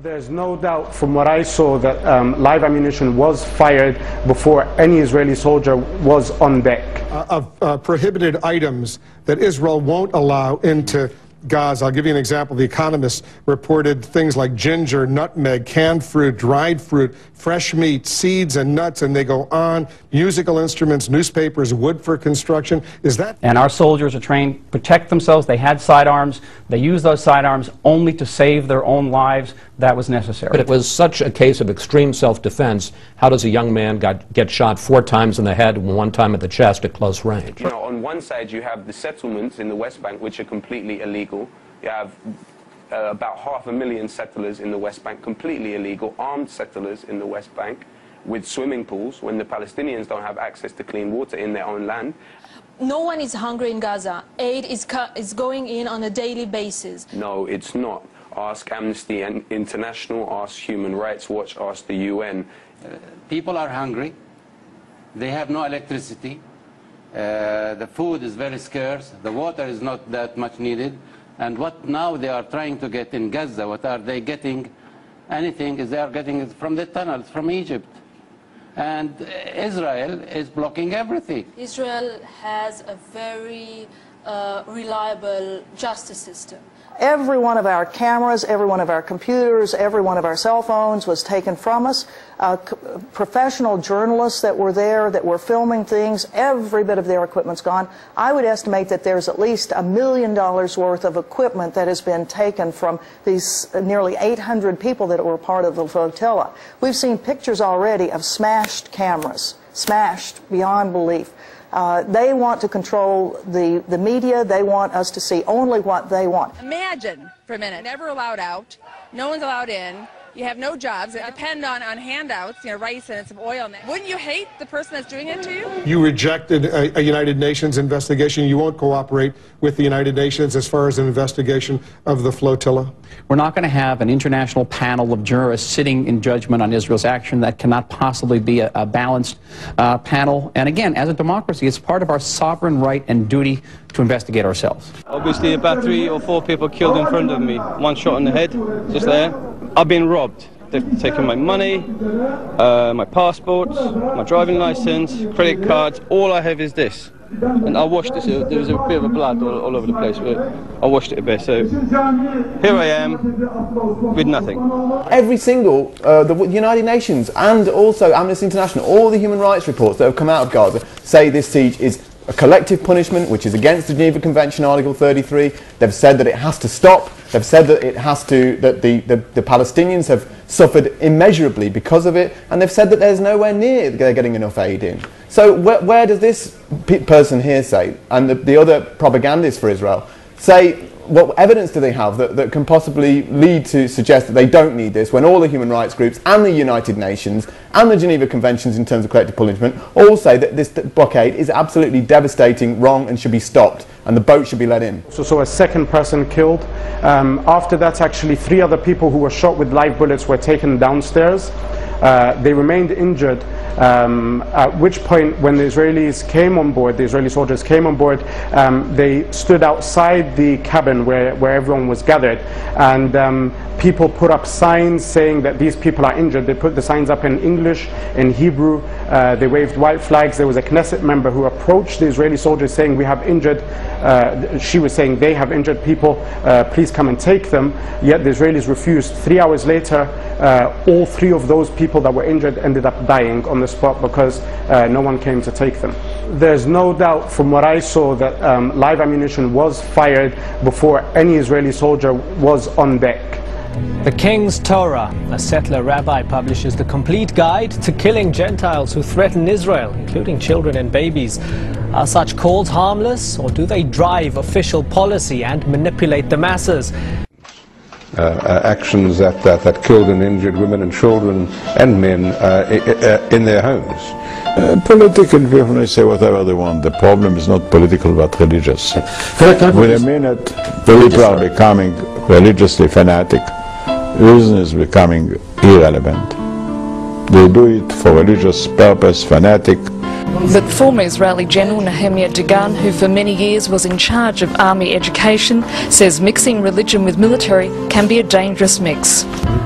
There's no doubt from what I saw that live ammunition was fired before any Israeli soldier was on deck. Of prohibited items that Israel won't allow into Gaza. I'll give you an example. The Economist reported things like ginger, nutmeg, canned fruit, dried fruit, fresh meat, seeds and nuts, and they go on. Musical instruments, newspapers, wood for construction. Is that... And our soldiers are trained to protect themselves. They had sidearms. They used those sidearms only to save their own lives. That was necessary. But it was such a case of extreme self-defense. How does a young man get shot 4 times in the head and 1 time at the chest at close range? You know, on one side you have the settlements in the West Bank, which are completely illegal. You have about 500,000 settlers in the West Bank, completely illegal, armed settlers in the West Bank with swimming pools when the Palestinians don't have access to clean water in their own land. No one is hungry in Gaza. Aid is going in on a daily basis. No, it's not. Ask Amnesty International, ask Human Rights Watch, ask the UN. People are hungry. They have no electricity. The food is very scarce. The water is not that much needed. And what now they are trying to get in Gaza, what are they getting? Anything is they are getting it from the tunnels from Egypt. And Israel is blocking everything. Israel has a very reliable justice system. Every one of our cameras, every one of our computers, every one of our cell phones was taken from us. Professional journalists that were there, that were filming things, every bit of their equipment's gone. I would estimate that there's at least $1 million worth of equipment that has been taken from these nearly 800 people that were part of the flotilla. We've seen pictures already of smashed cameras, smashed beyond belief. They want to control the media. They want us to see only what they want. Imagine for a minute, never allowed out, no one's allowed in, you have no jobs, that depend on handouts, you know, rice and some oil. Wouldn't you hate the person that's doing it to you? You rejected a United Nations investigation. You won't cooperate with the United Nations as far as an investigation of the flotilla? We're not going to have an international panel of jurists sitting in judgment on Israel's action. That cannot possibly be a balanced panel. And again, as a democracy, it's part of our sovereign right and duty to investigate ourselves. Obviously, about 3 or 4 people killed in front of me. 1 shot on the head, just there. I've been robbed. They've taken my money, my passports, my driving license, credit cards. All I have is this. And I washed this. There was a bit of blood all over the place, but I washed it a bit. So here I am with nothing. Every single, the United Nations and also Amnesty International, all the human rights reports that have come out of Gaza say this siege is a collective punishment, which is against the Geneva Convention, Article 33. They've said that it has to stop. They've said that it has to, that the Palestinians have suffered immeasurably because of it, and they've said that there's nowhere near they're getting enough aid in. So where does this person here say, and the other propagandists for Israel, say, what evidence do they have that can possibly lead to suggest that they don't need this, when all the human rights groups and the United Nations and the Geneva Conventions in terms of collective punishment all say that this blockade is absolutely devastating, wrong, and should be stopped, and the boat should be let in? So a second person killed. After that, actually 3 other people who were shot with live bullets were taken downstairs. They remained injured, at which point when the Israelis came on board, the Israeli soldiers came on board, they stood outside the cabin where everyone was gathered, and people put up signs saying that these people are injured. They put the signs up in English, in Hebrew, they waved white flags. There was a Knesset member who approached the Israeli soldiers saying, we have injured, she was saying they have injured people, please come and take them, yet the Israelis refused. 3 hours later, all 3 of those people that were injured ended up dying on the spot because no one came to take them. There's no doubt from what I saw that live ammunition was fired before any Israeli soldier was on deck. The King's Torah, a settler rabbi, publishes the complete guide to killing Gentiles who threaten Israel, including children and babies. Are such calls harmless, or do they drive official policy and manipulate the masses? Actions that killed and injured women and children and men in their homes. Political people may say whatever they want. The problem is not political but religious. With a minute, people are becoming religiously fanatic. Reason is becoming irrelevant. They do it for religious purpose, fanatic. But former Israeli General Nehemiah Dagan, who for many years was in charge of army education, says mixing religion with military can be a dangerous mix.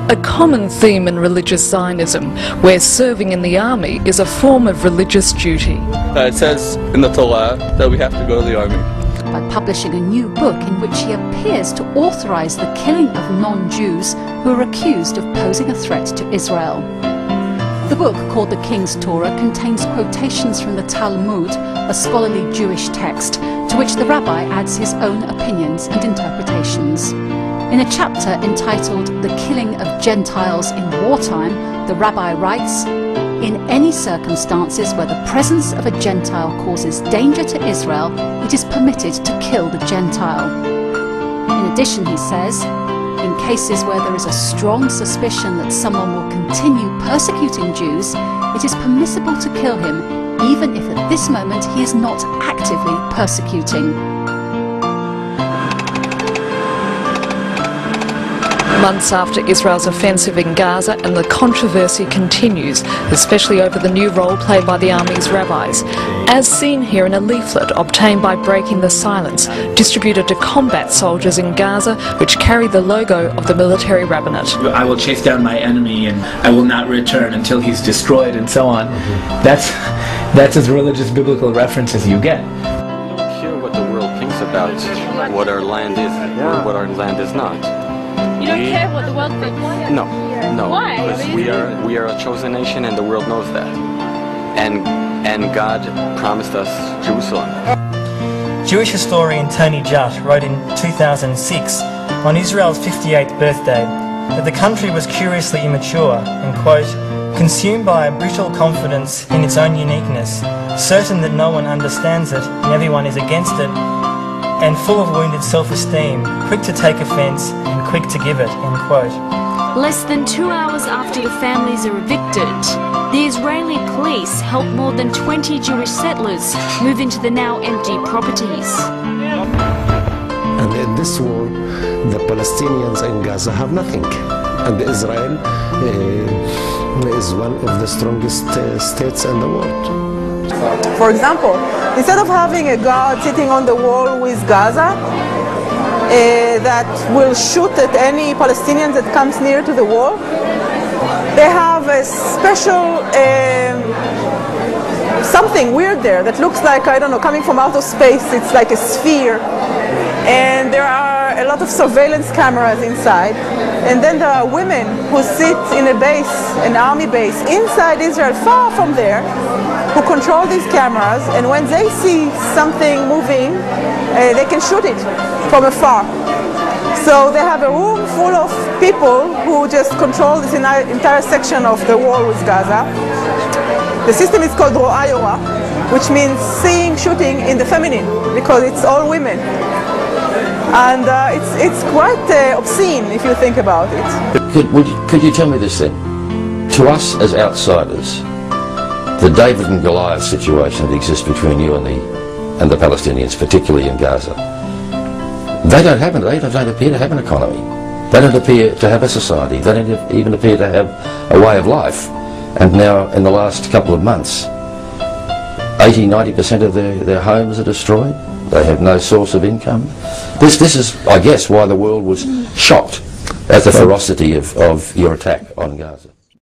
A common theme in religious Zionism, where serving in the army is a form of religious duty. It says in the Torah that we have to go to the army. By publishing a new book in which he appears to authorise the killing of non-Jews who are accused of posing a threat to Israel. The book, called The King's Torah, contains quotations from the Talmud, a scholarly Jewish text, to which the rabbi adds his own opinions and interpretations. In a chapter entitled The Killing of Gentiles in Wartime, the rabbi writes, "In any circumstances where the presence of a Gentile causes danger to Israel, it is permitted to kill the Gentile." In addition, he says, in cases where there is a strong suspicion that someone will continue persecuting Jews, it is permissible to kill him, even if at this moment he is not actively persecuting. Months after Israel's offensive in Gaza, and the controversy continues, especially over the new role played by the army's rabbis, as seen here in a leaflet obtained by breaking the silence, distributed to combat soldiers in Gaza, which carry the logo of the military rabbinate. I will chase down my enemy and I will not return until he's destroyed, and so on. That's as religious biblical reference as you get. I don't care what the world thinks about what our land is or what our land is not. You don't care what the world thinks? No. Why? Because we are a chosen nation, and the world knows that. And God promised us Jerusalem. Jewish historian Tony Jutt wrote in 2006 on Israel's 58th birthday that the country was curiously immature and, quote, consumed by a brutal confidence in its own uniqueness, certain that no one understands it and everyone is against it, and full of wounded self-esteem, quick to take offence and quick to give it, end quote. Less than 2 hours after the families are evicted, the Israeli police helped more than 20 Jewish settlers move into the now empty properties. And in this war, the Palestinians in Gaza have nothing. And Israel is one of the strongest states in the world. For example, instead of having a guard sitting on the wall with Gaza that will shoot at any Palestinian that comes near to the wall, they have a special something weird there that looks like, I don't know, coming from outer space. It's like a sphere. And there are a lot of surveillance cameras inside. And then there are women who sit in a base, an army base, inside Israel, far from there, who control these cameras, and when they see something moving, they can shoot it from afar. So they have a room full of people who just control this entire section of the wall with Gaza. The system is called Ro'ayora, which means seeing shooting in the feminine, because it's all women. And it's quite obscene if you think about it. Could you tell me this then? To us as outsiders, the David and Goliath situation that exists between you and the Palestinians, particularly in Gaza, they don't appear to have an economy. They don't appear to have a society. They don't even appear to have a way of life. And now, in the last couple of months, 80–90% of their homes are destroyed. They have no source of income. This is, I guess, why the world was shocked at the ferocity of your attack on Gaza.